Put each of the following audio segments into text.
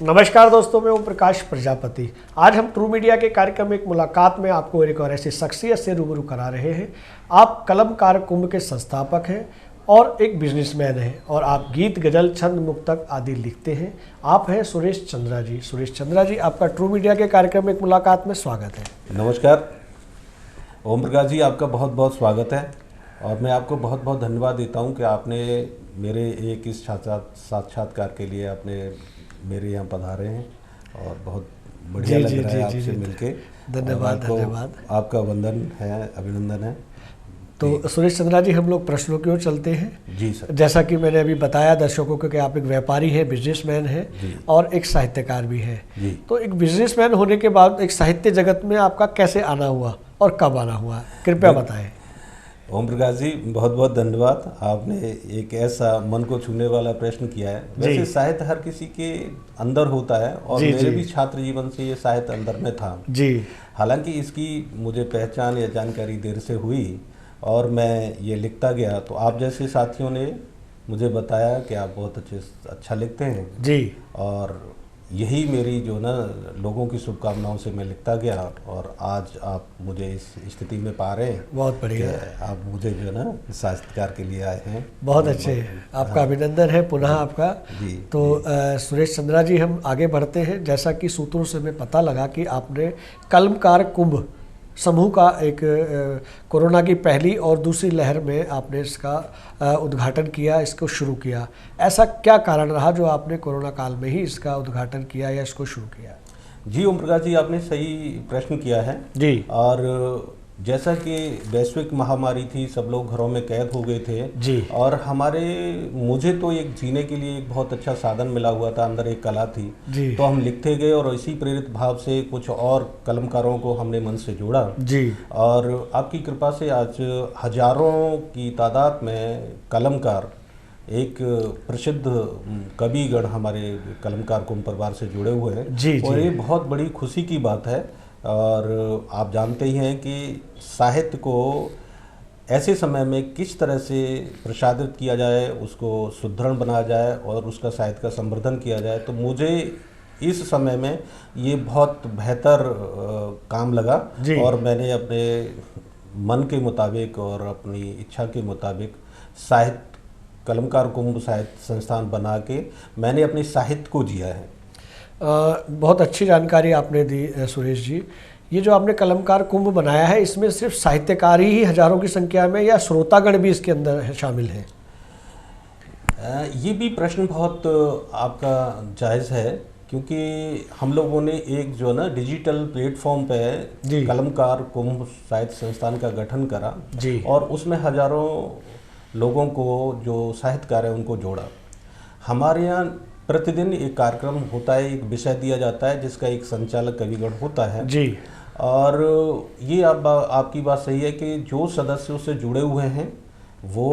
नमस्कार दोस्तों, मैं ओम प्रकाश प्रजापति। आज हम ट्रू मीडिया के कार्यक्रम एक मुलाकात में आपको एक और ऐसी शख्सियत से रूबरू करा रहे हैं। आप कलमकार कुंभ के संस्थापक हैं और एक बिजनेसमैन हैं और आप गीत, गजल, छंद, मुक्तक आदि लिखते हैं। आप हैं सुरेश चंद्रा जी। सुरेश चंद्रा जी, आपका ट्रू मीडिया के कार्यक्रम एक मुलाकात में स्वागत है। नमस्कार ओम प्रकाश जी, आपका बहुत बहुत स्वागत है और मैं आपको बहुत बहुत धन्यवाद देता हूं कि आपने मेरे एक इस साक्षात्कार के लिए आपने मेरे यहाँ पधारे हैं और बहुत बढ़िया लग रहा है आपसे मिलके। धन्यवाद धन्यवाद। आपका वंदन है, अभिनंदन है। तो सुरेश चंद्रा जी, हम लोग प्रश्नों की ओर चलते हैं। जी सर। जैसा कि मैंने अभी बताया दर्शकों को कि आप एक व्यापारी हैं, बिजनेसमैन हैं और एक साहित्यकार भी हैं। तो एक बिजनेसमैन होने के बाद एक साहित्य जगत में आपका कैसे आना हुआ और कब आना हुआ, कृपया बताएं। ओम प्रकाश जी, बहुत बहुत धन्यवाद। आपने एक ऐसा मन को छूने वाला प्रश्न किया है। वैसे साहित्य हर किसी के अंदर होता है और मेरे भी छात्र जीवन से ये साहित्य अंदर में था जी। हालांकि इसकी मुझे पहचान या जानकारी देर से हुई और मैं ये लिखता गया, तो आप जैसे साथियों ने मुझे बताया कि आप बहुत अच्छा लिखते हैं जी। और यही मेरी जो ना लोगों की शुभकामनाओं से मैं लिखता गया और आज आप मुझे इस स्थिति में पा रहे हैं। बहुत बढ़िया। आप मुझे जो ना साहित्यकार के लिए आए हैं। बहुत अच्छे। आपका अभिनंदन है पुनः आपका जी। तो सुरेश चंद्रा जी, हम आगे बढ़ते हैं। जैसा कि सूत्रों से हमें पता लगा कि आपने कलमकार कुंभ समूह का एक कोरोना की पहली और दूसरी लहर में आपने इसका उद्घाटन किया, इसको शुरू किया। ऐसा क्या कारण रहा जो आपने कोरोना काल में ही इसका उद्घाटन किया या इसको शुरू किया? जी ओम प्रकाश जी, आपने सही प्रश्न किया है जी। और जैसा कि वैश्विक महामारी थी, सब लोग घरों में कैद हो गए थे जी। और मुझे तो एक जीने के लिए एक बहुत अच्छा साधन मिला हुआ था, अंदर एक कला थी जी। तो हम लिखते गए और इसी प्रेरित भाव से कुछ और कलमकारों को हमने मन से जोड़ा जी। और आपकी कृपा से आज हजारों की तादाद में कलमकार, एक प्रसिद्ध कविगण हमारे कलमकार कुंभ परिवार से जुड़े हुए हैं जी। और ये बहुत बड़ी खुशी की बात है। और आप जानते ही हैं कि साहित्य को ऐसे समय में किस तरह से प्रसारित किया जाए, उसको सुदृढ़ बनाया जाए और उसका साहित्य का संवर्धन किया जाए, तो मुझे इस समय में ये बहुत बेहतर काम लगा और मैंने अपने मन के मुताबिक और अपनी इच्छा के मुताबिक साहित्य कलमकार कुंभ साहित्य संस्थान बना के मैंने अपने साहित्य को जिया है। बहुत अच्छी जानकारी आपने दी सुरेश जी। ये जो आपने कलमकार कुंभ बनाया है, इसमें सिर्फ साहित्यकार ही हजारों की संख्या में या श्रोतागण भी इसके अंदर शामिल हैं? ये भी प्रश्न बहुत आपका जायज़ है, क्योंकि हम लोगों ने एक जो ना डिजिटल प्लेटफॉर्म पे कलमकार कुंभ साहित्य संस्थान का गठन करा जी। और उसमें हजारों लोगों को जो साहित्यकार है उनको जोड़ा। हमारे यहाँ प्रतिदिन एक कार्यक्रम होता है, एक विषय दिया जाता है जिसका एक संचालक कविगण होता है जी। और ये आपकी बात सही है कि जो सदस्य उससे जुड़े हुए हैं वो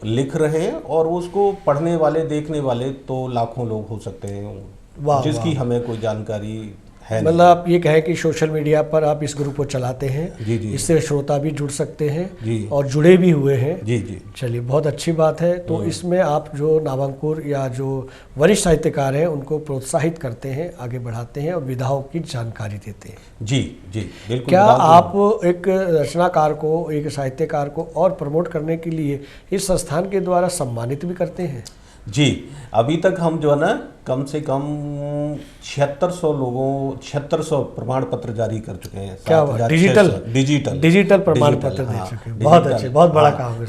लिख रहे हैं और उसको पढ़ने वाले, देखने वाले तो लाखों लोग हो सकते हैं जिसकी हमें कोई जानकारी है। मतलब आप ये कहें कि सोशल मीडिया पर आप इस ग्रुप को चलाते हैं जी। इससे श्रोता भी जुड़ सकते हैं जी। और जुड़े भी हुए हैं जी जी। चलिए, बहुत अच्छी बात है। तो इसमें आप जो नामांकुर या जो वरिष्ठ साहित्यकार हैं उनको प्रोत्साहित करते हैं, आगे बढ़ाते हैं और विधाओं की जानकारी देते हैं जी जी बिल्कुल। क्या आप एक रचनाकार को, एक साहित्यकार को और प्रमोट करने के लिए इस संस्थान के द्वारा सम्मानित भी करते हैं? जी, अभी तक हम जो है ना कम से कम 7600 प्रमाण पत्र जारी कर चुके हैं। क्या डिजिटल प्रमाण पत्र दे चुके हैं। बहुत अच्छे, बहुत बड़ा काम है।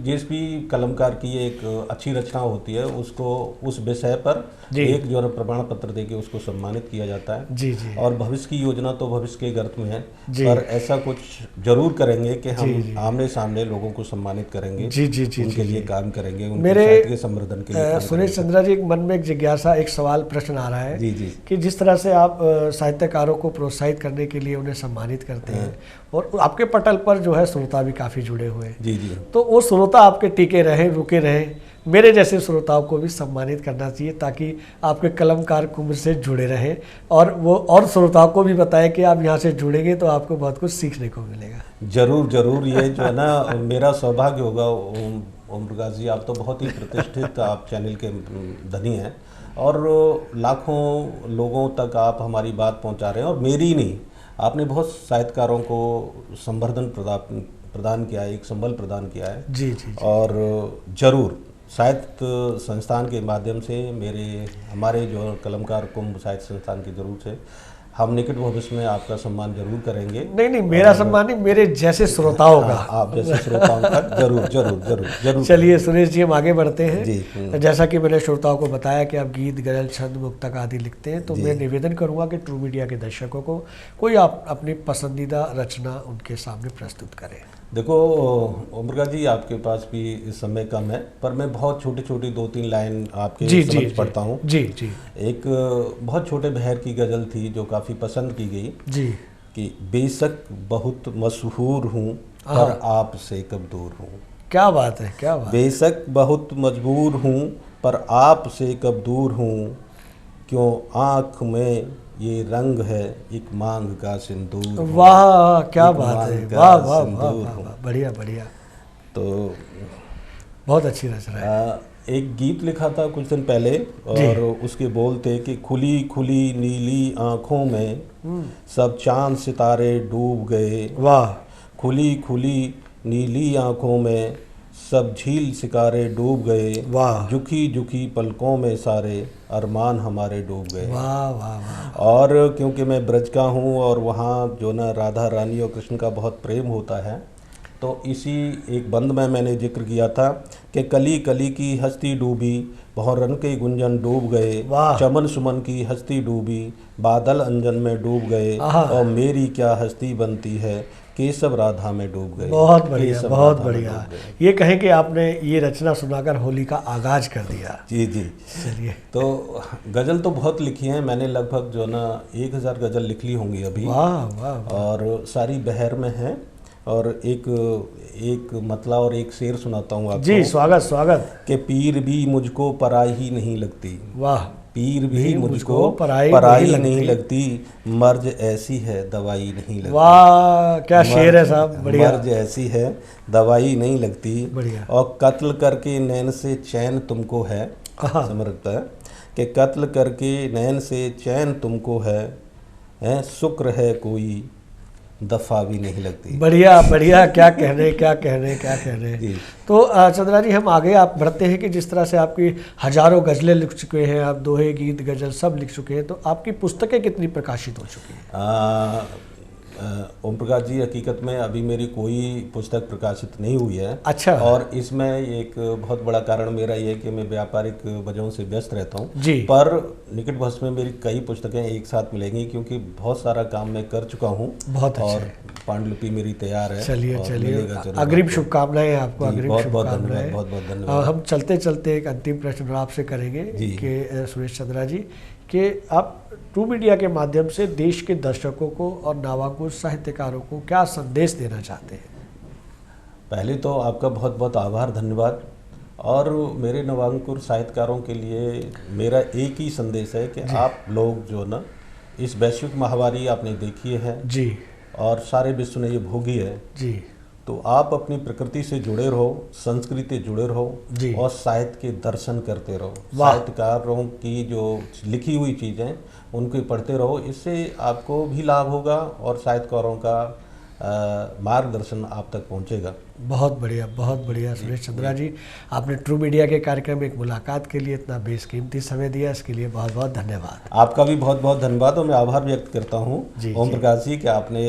जिस भी कलमकार की एक अच्छी रचना होती है उसको उस विषय पर एक जो है प्रमाण पत्र देके उसको सम्मानित किया जाता है जी जी। और भविष्य की योजना तो भविष्य के गर्त में है, पर ऐसा कुछ जरूर करेंगे कि हम आमने सामने लोगों को सम्मानित करेंगे जी जी जी। उनके लिए काम करेंगे, उनके साहित्य के संवर्धन के लिए। सुरेश चंद्रा जी, एक मन में एक जिज्ञासा, एक सवाल, प्रश्न आ रहा है जी जी। कि जिस तरह से आप साहित्यकारों को प्रोत्साहित करने के लिए उन्हें सम्मानित करते हैं और आपके पटल पर जो है श्रोता भी काफ़ी जुड़े हुए हैं जी जी। तो वो श्रोता आपके टिके रहें, रुके रहें, मेरे जैसे श्रोताओं को भी सम्मानित करना चाहिए ताकि आपके कलमकार कुंभ से जुड़े रहें और वो और श्रोताओं को भी बताएं कि आप यहाँ से जुड़ेंगे तो आपको बहुत कुछ सीखने को मिलेगा। जरूर जरूर, ये जो है ना मेरा सौभाग्य होगा। ओम प्रकाश जी, आप तो बहुत ही प्रतिष्ठित आप चैनल के धनी हैं और लाखों लोगों तक आप हमारी बात पहुंचा रहे हैं। और मेरी नहीं, आपने बहुत साहित्यकारों को संवर्धन प्रदान किया है, एक संबल प्रदान किया है। जी जी। और जरूर साहित्य संस्थान के माध्यम से हमारे जो कलमकार कुंभ साहित्य संस्थान की जरूर से हम निकट भविष्य में आपका सम्मान जरूर करेंगे। नहीं, मेरा सम्मान नहीं, मेरे जैसे श्रोताओं का। आप जैसे श्रोताओं का जरूर जरूर जरूर जरूर। चलिए सुरेश जी, हम आगे बढ़ते हैं जी। जैसा कि मैंने श्रोताओं को बताया कि आप गीत, गजल, छंद, मुक्तक आदि लिखते हैं, तो मैं निवेदन करूंगा कि ट्रू मीडिया के दर्शकों को कोई आप अपनी पसंदीदा रचना उनके सामने प्रस्तुत करें। देखो ओम प्रकाश जी, आपके पास भी इस समय कम है, पर मैं बहुत छोटी छोटी 2-3 लाइन आपके समझ पढ़ता हूँ। जी जी। एक बहुत छोटे बहर की गजल थी जो काफ़ी पसंद की गई जी, कि बेशक बहुत मशहूर हूँ पर आपसे कब दूर हूँ। क्या बात है, क्या बात। बेशक बहुत मजबूर हूँ पर आपसे कब दूर हूँ, क्यों आँख में ये रंग है एक मांग का सिंदूर। वाह, क्या बात है, वाह वाह वाह, बढ़िया बढ़िया। तो बहुत अच्छी रचना है। एक गीत लिखा था कुछ दिन पहले और उसके बोल थे कि खुली खुली नीली आँखों में सब चांद सितारे डूब गए। वाह। खुली खुली नीली आँखों में सब झील सिकारे डूब गए। वाह। झुकी झुकी पलकों में सारे अरमान हमारे डूब गए। वाह वाह वाह। और क्योंकि मैं ब्रज का हूँ और वहाँ जो ना राधा रानी और कृष्ण का बहुत प्रेम होता है, तो इसी एक बंद में मैंने जिक्र किया था कि कली कली की हस्ती डूबी, बहुरन के गुंजन डूब गए। चमन सुमन की हस्ती डूबी, बादल अंजन में डूब गए। और मेरी क्या हस्ती बनती है, केशव राधा में डूब गए। बहुत बढ़िया, बहुत बढ़िया। ये कहें कि आपने ये रचना सुनाकर होली का आगाज कर दिया। जी जी। चलिए, तो गज़ल तो बहुत लिखी हैं मैंने, लगभग जो ना 1000 गज़ल लिख ली होंगी अभी। वाह वाह। और सारी बहर में हैं। और एक मतला और एक शेर सुनाता हूँ आपको। जी, स्वागत स्वागत। कि पीर भी मुझको पराई ही नहीं लगती। वाह। पीर भी मुझको पराई नहीं लगती, मर्ज ऐसी है दवाई नहीं लगती। वाह, क्या शेर है साहब, बढ़िया। मर्ज ऐसी है दवाई नहीं लगती, बढ़िया। और कत्ल करके नैन से चैन तुमको है। समझ रखता है कि कत्ल करके नैन से चैन तुमको है शुक्र है कोई दफा भी नहीं लगती। बढ़िया बढ़िया, क्या कहने क्या कहने क्या कहने। तो चंद्रा जी, हम आगे आप बढ़ते हैं कि जिस तरह से आपकी हजारों गज़लें लिख चुके हैं आप, दोहे, गीत, गज़ल सब लिख चुके हैं, तो आपकी पुस्तकें कितनी प्रकाशित हो चुकी हैं? ओम प्रकाश जी, हकीकत में अभी मेरी कोई पुस्तक प्रकाशित नहीं हुई है। अच्छा। और इसमें एक बहुत बड़ा कारण मेरा ये है कि मैं व्यापारिक वजहों से व्यस्त रहता हूँ जी। पर निकट भविष्य में मेरी कई पुस्तकें एक साथ मिलेंगी, क्योंकि बहुत सारा काम मैं कर चुका हूँ। बहुत और पांडुलिपि मेरी तैयार है। चलिए चलिए, अग्रिम शुभकामनाएं आपको। अग्रिम बहुत बहुत धन्यवाद, बहुत बहुत धन्यवाद। हम चलते चलते एक अंतिम प्रश्न आपसे करेंगे कि सुरेश चंद्रा जी, कि आप ट्रू मीडिया के माध्यम से देश के दर्शकों को और नवांकुर साहित्यकारों को क्या संदेश देना चाहते हैं? पहले तो आपका बहुत बहुत आभार, धन्यवाद। और मेरे नवांकुर साहित्यकारों के लिए मेरा एक ही संदेश है कि आप लोग जो ना इस वैश्विक महामारी आपने देखी है जी, और सारे विश्व ने ये भोगी है जी, तो आप अपनी प्रकृति से जुड़े रहो, संस्कृति से जुड़े रहो और साहित्य के दर्शन करते रहो। साहित्यकारों की जो लिखी हुई चीज़ें उनको पढ़ते रहो, इससे आपको भी लाभ होगा और साहित्यकारों का मार्गदर्शन आप तक पहुंचेगा। बहुत बढ़िया सुरेश चंद्रा जी, आपने ट्रू मीडिया के कार्यक्रम में एक मुलाकात के लिए इतना बेशकीमती समय दिया, इसके लिए बहुत बहुत धन्यवाद। आपका भी बहुत बहुत धन्यवाद और मैं आभार व्यक्त करता हूं ओम प्रकाश जी कि आपने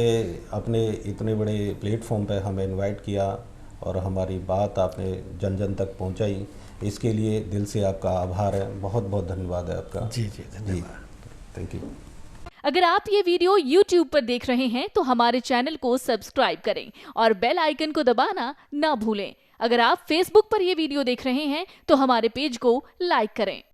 अपने इतने बड़े प्लेटफॉर्म पर हमें इन्वाइट किया और हमारी बात आपने जन जन तक पहुंचाई, इसके लिए दिल से आपका आभार है। बहुत बहुत धन्यवाद है आपका। जी धन्यवाद, थैंक यू। अगर आप ये वीडियो YouTube पर देख रहे हैं तो हमारे चैनल को सब्सक्राइब करें और बेल आइकन को दबाना ना भूलें। अगर आप Facebook पर ये वीडियो देख रहे हैं तो हमारे पेज को लाइक करें।